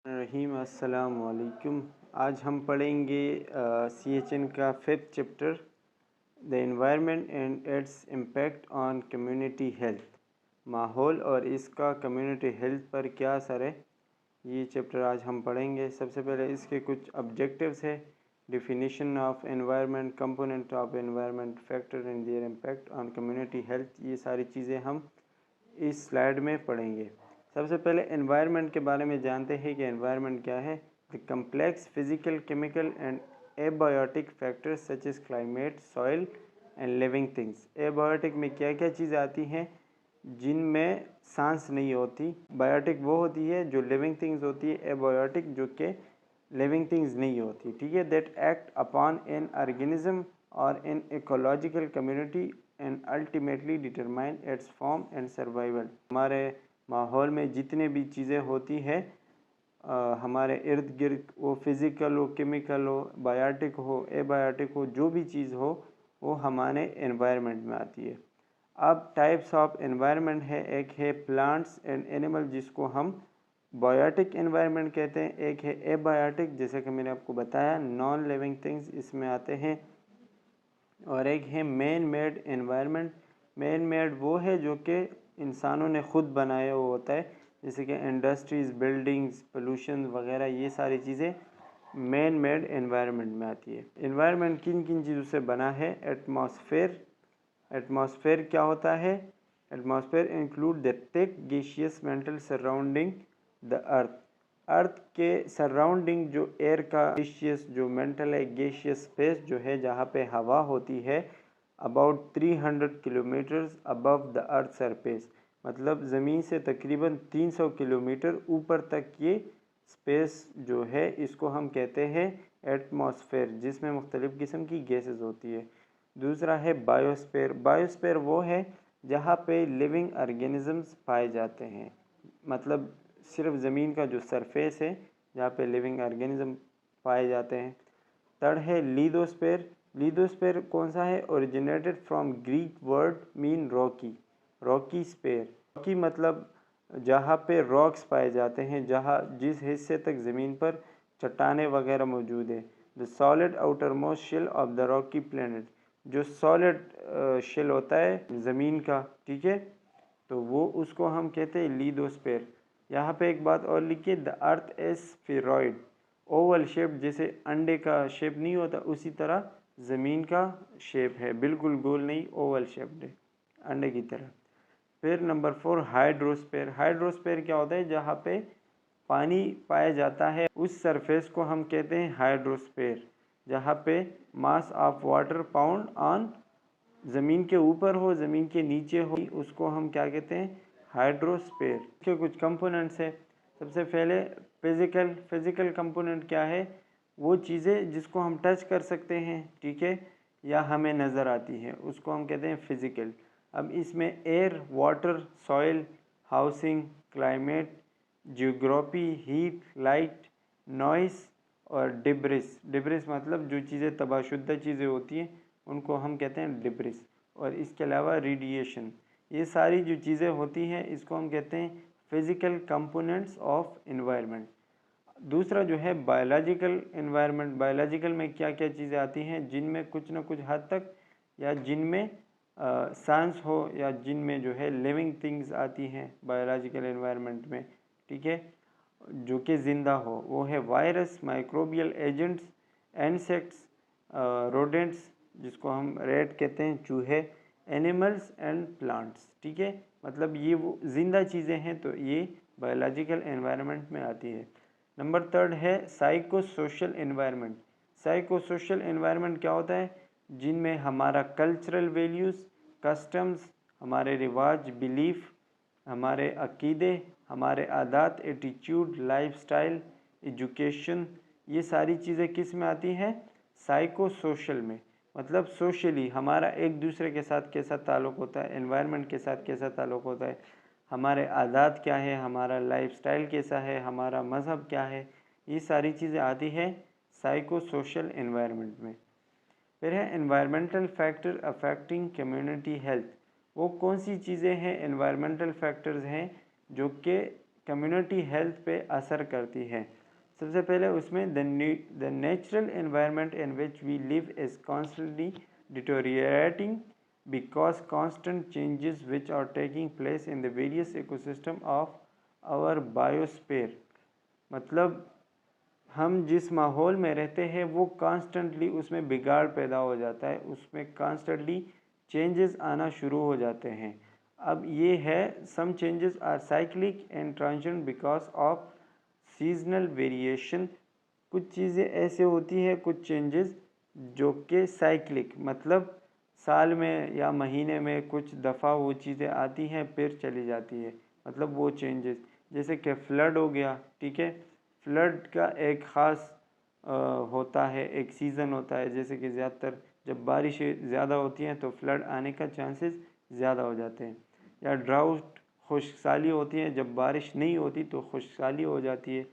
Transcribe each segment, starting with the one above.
रहीम अस्सलाम वालेकुम। आज हम पढ़ेंगे CHN का 5th chapter the environment and its impact on community health. माहौल और इसका कम्युनिटी हेल्थ पर क्या असर है, ये चैप्टर आज हम पढ़ेंगे। सबसे पहले इसके कुछ ऑब्जेक्टिव्स है। Definition of environment, component of environment, factor in their impact on community health, ये सारी चीज़ें हम इस स्लाइड में पढ़ेंगे। सबसे पहले एनवायरनमेंट के बारे में जानते हैं कि एनवायरनमेंट क्या है। The complex physical, chemical and abiotic factors such as climate, soil and living things. Abiotic में क्या क्या चीज़ें आती हैं जिनमें सांस नहीं होती। बायोटिक वो होती है जो लिविंग थिंग्स होती है, एबायोटिक जो कि लिविंग थिंग्स नहीं होती। ठीक है, that act upon an organism और an ecological community and ultimately determine its form and survival. हमारे माहौल में जितने भी चीज़ें होती हैं हमारे इर्द गिर्द, वो फिज़िकल हो, केमिकल हो, बायोटिक हो, एबायोटिक हो, जो भी चीज़ हो वो हमारे एनवायरनमेंट में आती है। अब टाइप्स ऑफ एनवायरनमेंट है, एक है प्लांट्स एंड एनिमल जिसको हम बायोटिक एनवायरनमेंट कहते हैं, एक है एबायोटिक जैसे कि मैंने आपको बताया नॉन लिविंग थिंग्स इसमें आते हैं, और एक है man made environment. Man made वो है जो कि इंसानों ने खुद बनाया हुआ होता है, जैसे कि इंडस्ट्रीज़, बिल्डिंग्स, पोल्यूशन वगैरह, ये सारी चीज़ें मैन मेड एनवायरनमेंट में आती है। एनवायरनमेंट किन किन चीज़ों से बना है? एटमॉस्फेयर। एटमॉस्फेयर क्या होता है? Atmosphere include the thick gaseous metal surrounding the earth के सराउंडिंग जो एयर का गैसियस जो मेंटल है, गैसियस स्पेस जो है जहाँ पे हवा होती है, about 300 kilometres above the earth surface, मतलब ज़मीन से तकरीबन 300 किलोमीटर ऊपर तक ये स्पेस जो है इसको हम कहते हैं एटमॉस्फेयर, जिसमें मुख्तलिफ़ किस्म की गैसेस होती है। दूसरा है बायोस्फेयर। बायोस्फेयर वो है जहाँ पे लिविंग ऑर्गेनिजम्स पाए जाते हैं, मतलब सिर्फ ज़मीन का जो सरफेस है जहाँ पे लिविंग ऑर्गेनिज्म पाए जाते हैं। थर्ड है लीदोस्फेयर। लीदोस्फेयर कौन सा है? Originated from Greek word mean rocky, rocky sphere. Rocky मतलब जहाँ पे रॉक्स पाए जाते हैं, जहाँ जिस हिस्से तक ज़मीन पर चट्टानें वगैरह मौजूद है। The solid outer most shell of the rocky planet, जो सॉलिड शेल होता है ज़मीन का, ठीक है, तो वो उसको हम कहते हैं लीदोस्फेयर। यहाँ पे एक बात और लिखिए, the earth is spheroid, oval shape, जैसे अंडे का शेप नहीं होता उसी तरह ज़मीन का शेप है, बिल्कुल गोल नहीं, ओवल शेप्ड है अंडे की तरह। फिर नंबर 4 हाइड्रोस्फेयर। हाइड्रोस्फेयर क्या होता है? जहाँ पे पानी पाया जाता है उस सरफेस को हम कहते हैं हाइड्रोस्फेयर, जहाँ पे mass of water pound on ज़मीन के ऊपर हो, ज़मीन के नीचे हो, उसको हम क्या कहते हैं? हाइड्रोस्फेयर। के कुछ कंपोनेंट्स है। सबसे पहले फिज़िकल कंपोनेंट क्या है? वो चीज़ें जिसको हम टच कर सकते हैं, ठीक है, या हमें नज़र आती है, उसको हम कहते हैं फिज़िकल। अब इसमें air, water, soil, housing, climate, geography, heat, light, noise और डिब्रिस। डिब्रिस मतलब जो चीज़ें तबाहशुदा चीज़ें होती हैं उनको हम कहते हैं डिब्रिस। और इसके अलावा रेडिएशन, ये सारी जो चीज़ें होती हैं इसको हम कहते हैं फिज़िकल कंपोनेंट्स ऑफ एनवायरनमेंट। दूसरा जो है बायोलॉजिकल एनवायरनमेंट। बायोलॉजिकल में क्या क्या चीज़ें आती हैं जिनमें कुछ न कुछ हद तक, या जिनमें सांस हो, या जिनमें जो है लिविंग थिंग्स आती हैं बायोलॉजिकल एनवायरनमेंट में, ठीक है, जो कि ज़िंदा हो। वो है virus, microbial agents, insects, rodents जिसको हम रेट कहते हैं, चूहे, एनिमल्स एंड प्लांट्स, ठीक है, मतलब ये वो ज़िंदा चीज़ें हैं, तो ये बायोलॉजिकल एनवायरनमेंट में आती है। नंबर 3 है psycho social environment. Psycho social environment क्या होता है? जिनमें हमारा कल्चरल वैल्यूज़, कस्टम्स, हमारे रिवाज, बिलीफ, हमारे अकीदे, हमारे आदात, एटीट्यूड, लाइफस्टाइल, एजुकेशन, ये सारी चीज़ें किस में आती हैं? साइको सोशल में। मतलब सोशली हमारा एक दूसरे के साथ कैसा ताल्लुक़ होता है, एनवायरनमेंट के साथ कैसा ताल्लुक़ होता है, हमारे आदात क्या है, हमारा लाइफस्टाइल कैसा है, हमारा मज़हब क्या है, ये सारी चीज़ें आती है साइको सोशल एनवायरनमेंट में। फिर है environmental factor affecting community health. वो कौन सी चीज़ें हैं, एनवायरमेंटल फैक्टर्स हैं जो कि कम्युनिटी हेल्थ पे असर करती है। सबसे पहले उसमें the natural environment in which we live is constantly deteriorating because constant changes which are taking place in the various ecosystem of our biosphere। मतलब हम जिस माहौल में रहते हैं वो कॉन्स्टेंटली उसमें बिगाड़ पैदा हो जाता है, उसमें कॉन्स्टेंटली चेंजेस आना शुरू हो जाते हैं। अब ये है some changes are cyclic and transient because of seasonal variation. कुछ चीज़ें ऐसे होती है, कुछ चेंजेस जो कि साइक्लिक मतलब साल में या महीने में कुछ दफ़ा वो चीज़ें आती हैं फिर चली जाती है, मतलब वो चेंजेस जैसे कि फ्लड हो गया, ठीक है। फ्लड का एक ख़ास होता है, एक सीज़न होता है, जैसे कि ज़्यादातर जब बारिश ज़्यादा होती हैं तो फ्लड आने का चांसेस ज़्यादा हो जाते हैं। या ड्राउट खुशकसाली होती है, जब बारिश नहीं होती तो खुशकसाली हो जाती है।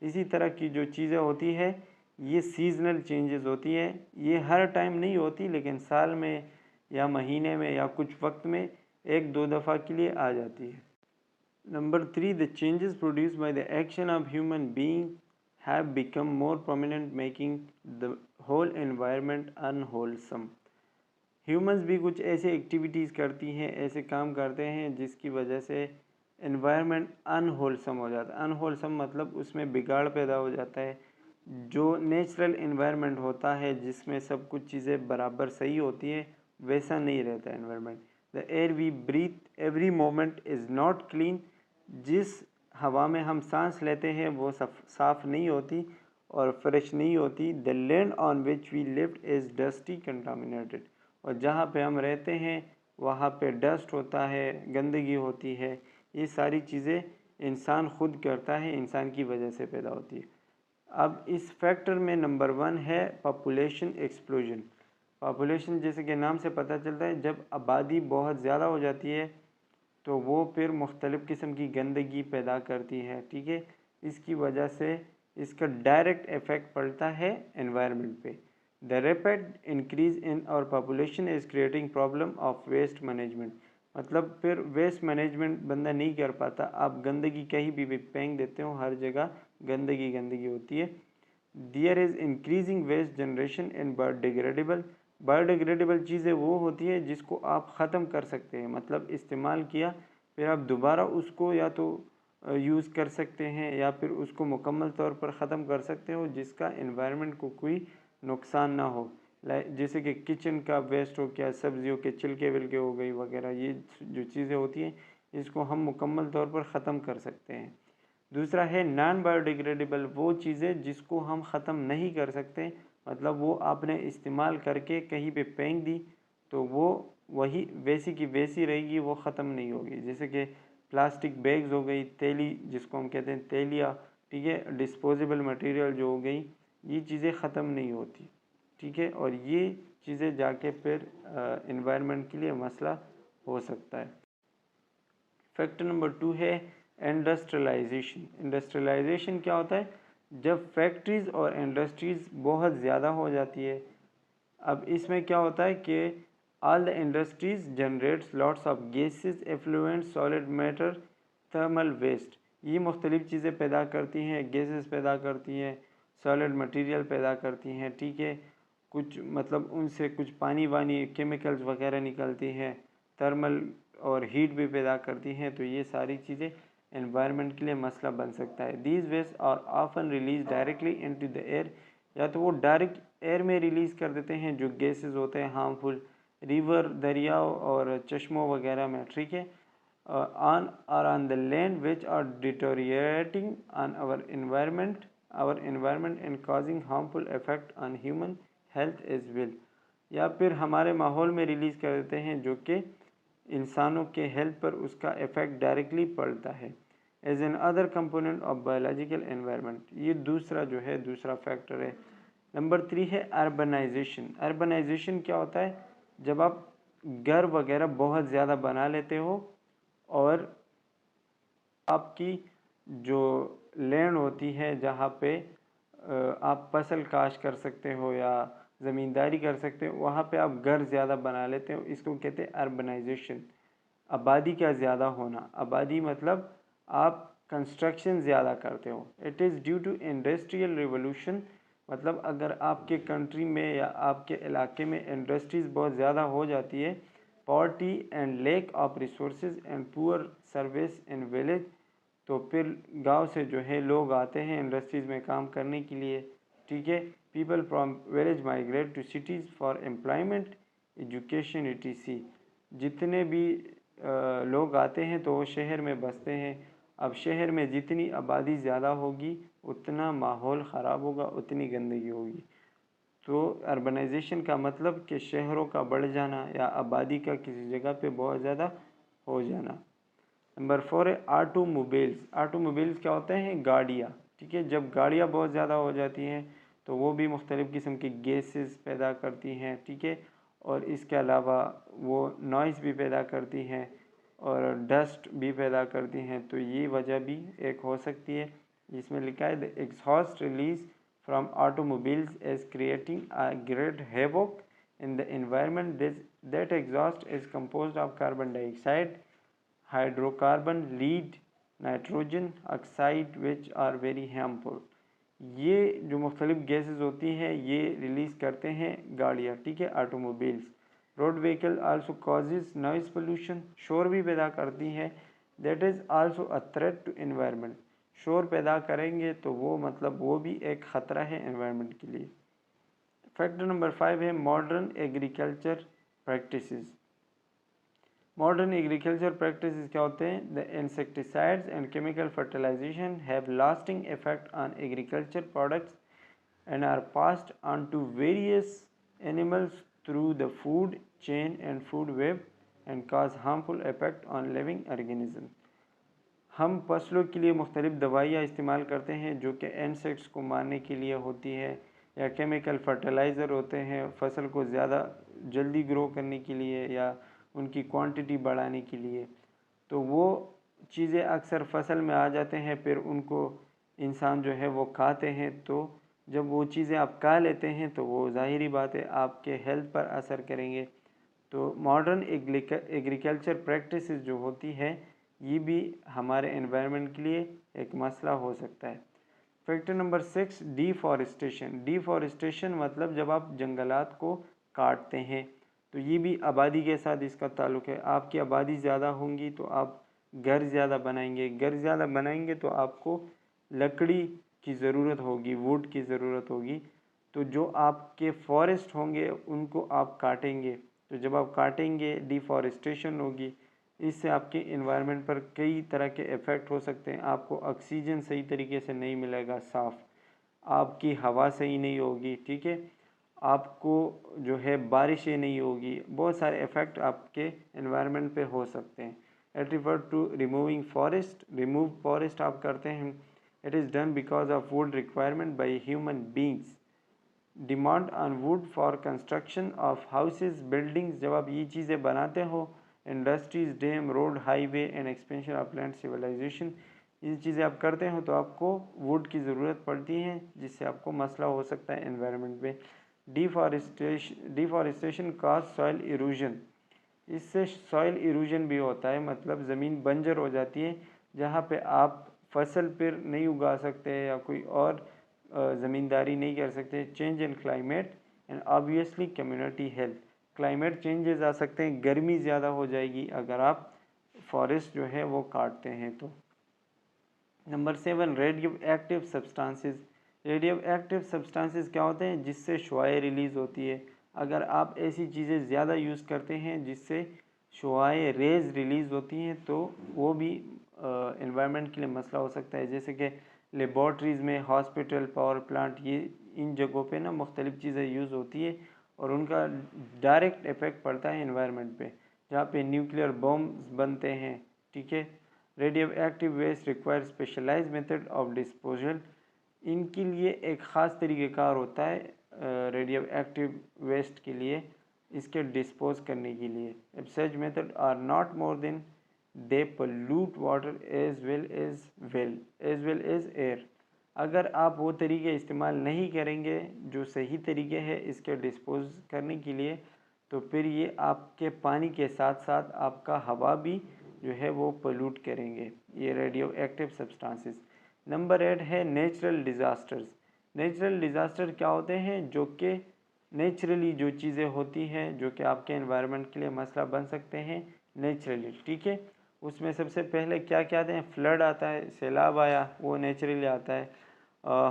इसी तरह की जो चीज़ें होती है ये सीजनल चेंजेस होती है, ये हर टाइम नहीं होती लेकिन साल में या महीने में या कुछ वक्त में एक दो दफ़ा के लिए आ जाती है। Number 3, the changes produce by the action of human being have become more prominent making the whole environment unwholesome. Humans भी कुछ ऐसे एक्टिविटीज़ करती हैं, ऐसे काम करते हैं जिसकी वजह से एनवायरनमेंट अनहोलसम हो जाता है। अनहोलसम मतलब उसमें बिगाड़ पैदा हो जाता है। जो नेचुरल एनवायरनमेंट होता है जिसमें सब कुछ चीज़ें बराबर सही होती है वैसा नहीं रहता environment. The air we breathe every moment is not clean. जिस हवा में हम सांस लेते हैं वो साफ़ नहीं होती और फ्रेश नहीं होती। The land on which we lived is dusty contaminated. और जहाँ पे हम रहते हैं वहाँ पे डस्ट होता है, गंदगी होती है। ये सारी चीज़ें इंसान खुद करता है, इंसान की वजह से पैदा होती है। अब इस फैक्टर में नंबर 1 है पॉपुलेशन एक्सप्लोजन। पॉपुलेशन जैसे कि नाम से पता चलता है, जब आबादी बहुत ज़्यादा हो जाती है तो वो फिर मुख्तलिफ़ किस्म की गंदगी पैदा करती है, ठीक है। इसकी वजह से इसका डायरेक्ट इफ़ेक्ट पड़ता है एनवायरनमेंट पे। The rapid increase in our population is creating problem of waste management. मतलब फिर वेस्ट मैनेजमेंट बंदा नहीं कर पाता। आप गंदगी कहीं भी फेंक देते हो, हर जगह गंदगी गंदगी होती है। There is increasing waste generation in biodegradable. Biodegradable चीज़ें वो होती है जिसको आप ख़त्म कर सकते हैं, मतलब इस्तेमाल किया फिर आप दोबारा उसको या तो यूज़ कर सकते हैं या फिर उसको मुकम्मल तौर पर ख़त्म कर सकते हो जिसका एनवायरनमेंट को कोई नुकसान ना हो। जैसे कि किचन का वेस्ट हो गया, सब्जियों के छिलके विलके हो गई वगैरह, ये जो चीज़ें होती हैं इसको हम मुकम्मल तौर पर ख़त्म कर सकते हैं। दूसरा है नॉन बायोडिग्रेडेबल, वो चीज़ें जिसको हम ख़त्म नहीं कर सकते, मतलब वो आपने इस्तेमाल करके कहीं पे फेंक दी तो वो वही वैसी की वैसी रहेगी, वो ख़त्म नहीं होगी। जैसे कि प्लास्टिक बैग्स हो गई, तेली जिसको हम कहते हैं तेलिया, ठीक है, डिस्पोजेबल मटेरियल जो हो गई, ये चीज़ें ख़त्म नहीं होती, ठीक है। और ये चीज़ें जाके फिर एनवायरनमेंट के लिए मसला हो सकता है। फैक्टर नंबर 2 है इंडस्ट्रियलाइजेशन। इंडस्ट्रियलाइजेशन क्या होता है? जब फैक्ट्रीज़ और इंडस्ट्रीज़ बहुत ज़्यादा हो जाती है। अब इसमें क्या होता है कि all the industries generates lots of gases, effluent, solid matter, thermal waste. ये मुख्तलिफ़ चीज़ें पैदा करती हैं, गैसेस पैदा करती हैं, सॉलिड मटेरियल पैदा करती हैं, ठीक है। कुछ मतलब उनसे कुछ पानी वानी केमिकल्स वगैरह निकलती हैं, थर्मल और हीट भी पैदा करती हैं। तो ये सारी चीज़ें एनवायरनमेंट के लिए मसला बन सकता है। These waste are often release directly into the air. या तो वो डायरेक्ट एयर में रिलीज़ कर देते हैं जो गैसेस होते हैं हार्मफुल, रिवर, दरियाओं और चश्मों वगैरह में, ठीक है। On the land which are deteriorating on our environment and causing harmful effect on human health as well. या फिर हमारे माहौल में रिलीज़ कर देते हैं जो कि इंसानों के हेल्थ पर उसका इफ़ेक्ट डायरेक्टली पड़ता है। As an other component of biological environment, ये दूसरा जो है दूसरा फैक्टर है। नंबर 3 है अर्बनाइजेशन। अर्बनाइजेशन क्या होता है? जब आप घर वगैरह बहुत ज़्यादा बना लेते हो और आपकी जो लैंड होती है जहाँ पे आप फसल काश्त कर सकते हो या ज़मींदारी कर सकते हो, वहाँ पे आप घर ज़्यादा बना लेते हो, इसको कहते हैं अर्बनाइजेशन। आबादी का ज़्यादा होना। आबादी मतलब आप कंस्ट्रक्शन ज़्यादा करते हो। It is due to industrial revolution, मतलब अगर आपके कंट्री में या आपके इलाके में इंडस्ट्रीज़ बहुत ज़्यादा हो जाती है, poverty and lack of resources and poor service in village, तो फिर गांव से जो है लोग आते हैं इंडस्ट्रीज़ में काम करने के लिए, ठीक है। People from village migrate to cities for employment, education etc। जितने भी लोग आते हैं तो वो शहर में बसते हैं। अब शहर में जितनी आबादी ज़्यादा होगी उतना माहौल ख़राब होगा, उतनी गंदगी होगी। तो अर्बनाइजेशन का मतलब कि शहरों का बढ़ जाना या आबादी का किसी जगह पे बहुत ज़्यादा हो जाना। नंबर 4 है ऑटोमोबाइल्स। ऑटोमोबाइल्स क्या होते हैं? गाड़ियाँ, ठीक है। जब गाड़ियाँ बहुत ज़्यादा हो जाती हैं तो वो भी मुख्तलिफ़ किस्म की गैसेस पैदा करती हैं, ठीक है। और इसके अलावा वो नॉइज़ भी पैदा करती हैं और डस्ट भी पैदा करती हैं। तो ये वजह भी एक हो सकती है। जिसमें लिखा है the exhaust release from automobiles is creating a great havoc in the environment. That exhaust is composed of carbon dioxide, hydrocarbon, lead, nitrogen oxide which are very harmful. ये जो मुख्तलिफ गैसेस होती हैं ये रिलीज़ करते हैं गाड़ियाँ, ठीक है, automobiles. Road vehicle also causes noise pollution, शोर भी पैदा करती हैं। That is also a threat to environment, शोर पैदा करेंगे तो वो मतलब वो भी एक ख़तरा है एनवायरनमेंट के लिए। फैक्टर नंबर 5 है modern agriculture practices. Modern agriculture practices क्या होते हैं? The insecticides and chemical fertilization have lasting effect on agriculture products and are passed on to various animals through the food chain and food web and cause harmful effect on living organisms। हम फसलों के लिए मुख्तलिफ़ दवाइयाँ इस्तेमाल करते हैं जो कि इंसेक्ट्स को मारने के लिए होती है, या केमिकल फर्टिलाइज़र होते हैं फसल को ज़्यादा जल्दी ग्रो करने के लिए या उनकी क्वांटिटी बढ़ाने के लिए। तो वो चीज़ें अक्सर फसल में आ जाते हैं, फिर उनको इंसान जो है वो खाते हैं। तो जब वो चीज़ें आप खा लेते हैं तो वो ज़ाहिरी बात है आपके हेल्थ पर असर करेंगे। तो मॉडर्न एग्रीकल्चर प्रैक्टिसेस जो होती है ये भी हमारे एनवायरनमेंट के लिए एक मसला हो सकता है। Factor number 6 deforestation. डिफॉरेस्टेशन मतलब जब आप जंगलात को काटते हैं, तो ये भी आबादी के साथ इसका ताल्लुक़ है। आपकी आबादी ज़्यादा होंगी तो आप घर ज़्यादा बनाएंगे, घर ज़्यादा बनाएंगे तो आपको लकड़ी की ज़रूरत होगी, वुड की ज़रूरत होगी। तो जो आपके फॉरेस्ट होंगे उनको आप काटेंगे, तो जब आप काटेंगे डिफॉरेस्टेशन होगी। इससे आपके इन्वायरमेंट पर कई तरह के इफ़ेक्ट हो सकते हैं। आपको ऑक्सीजन सही तरीके से नहीं मिलेगा साफ़, आपकी हवा सही नहीं होगी, ठीक है, आपको जो है बारिशें नहीं होगी, बहुत सारे इफ़ेक्ट आपके इन्वायरमेंट पे हो सकते हैं। It refer to removing forest. Remove forest आप करते हैं, it is done because of wood requirement by human beings, demand on wood for construction of houses, buildings. जब आप ये चीज़ें बनाते हो, industries, dam, road, highway and expansion of land civilization, ये चीज़ें आप करते हो तो आपको वुड की ज़रूरत पड़ती है, जिससे आपको मसला हो सकता है एनवायरनमेंट में। डिफॉरेस्टेशन काज सॉइल इरोजन, इससे सॉइल इरोजन भी होता है, मतलब ज़मीन बंजर हो जाती है जहाँ पे आप फसल फिर नहीं उगा सकते या कोई और ज़मींदारी नहीं कर सकते। Change in climate and obviously community health, climate changes आ सकते हैं, गर्मी ज़्यादा हो जाएगी अगर आप फॉरेस्ट जो है वो काटते हैं तो। Number 7 radio active substances. Radio active substances क्या होते हैं? जिससे शुआएँ रिलीज़ होती है। अगर आप ऐसी चीज़ें ज़्यादा यूज़ करते हैं जिससे शुआएँ रेज़ रिलीज़ होती हैं तो वो भी एनवायरनमेंट के लिए मसला हो सकता है। जैसे कि लेबॉर्ट्रीज़ में, हॉस्पिटल, पावर प्लांट, ये इन जगहों पे ना मुख्तलिफ़ चीज़ें यूज़ होती है और उनका डायरेक्ट इफ़ेक्ट पड़ता है एनवायरनमेंट पे, जहाँ पे न्यूक्लियर बम्स बनते हैं, ठीक है। Radioactive waste require specialized method of disposal, इनके लिए एक ख़ास तरीक़ेकार होता है रेडियो एक्टिव वेस्ट के लिए, इसके डिस्पोज करने के लिए। If such method are not more then they pollute water as well as air. अगर आप वो तरीके इस्तेमाल नहीं करेंगे जो सही तरीके हैं इसके डिस्पोज करने के लिए, तो फिर ये आपके पानी के साथ साथ आपका हवा भी जो है वो पोल्यूट करेंगे, ये रेडियो एक्टिव सब्सटेंसेस। नंबर 8 है नेचुरल डिज़ास्टर्स। नेचुरल डिज़ास्टर क्या होते हैं? जो कि नेचुरली जो चीज़ें होती हैं जो कि आपके एनवायरनमेंट के लिए मसला बन सकते हैं नेचुरली, ठीक है। उसमें सबसे पहले क्या क्या आते हैं? फ्लड आता है, सैलाब आया, वो नेचुरली आता है।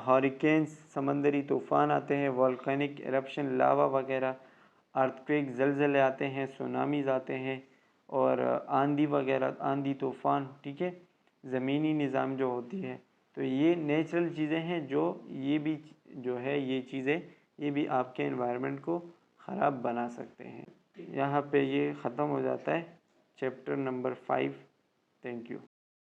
हरिकेन्स, समंदरी तूफ़ान आते हैं, वॉल्केनिक एरप्शन, लावा वगैरह, अर्थक्वेक, ज़लज़ले आते हैं, सुनामीज़ आते हैं, और आंधी वगैरह, आंधी तूफ़ान, ठीक है, ज़मीनी निज़ाम जो होती है। तो ये नेचुरल चीज़ें हैं जो ये भी जो है ये चीज़ें ये भी आपके एनवायरनमेंट को ख़राब बना सकते हैं। यहाँ पे ये ख़त्म हो जाता है चैप्टर नंबर 5। Thank you.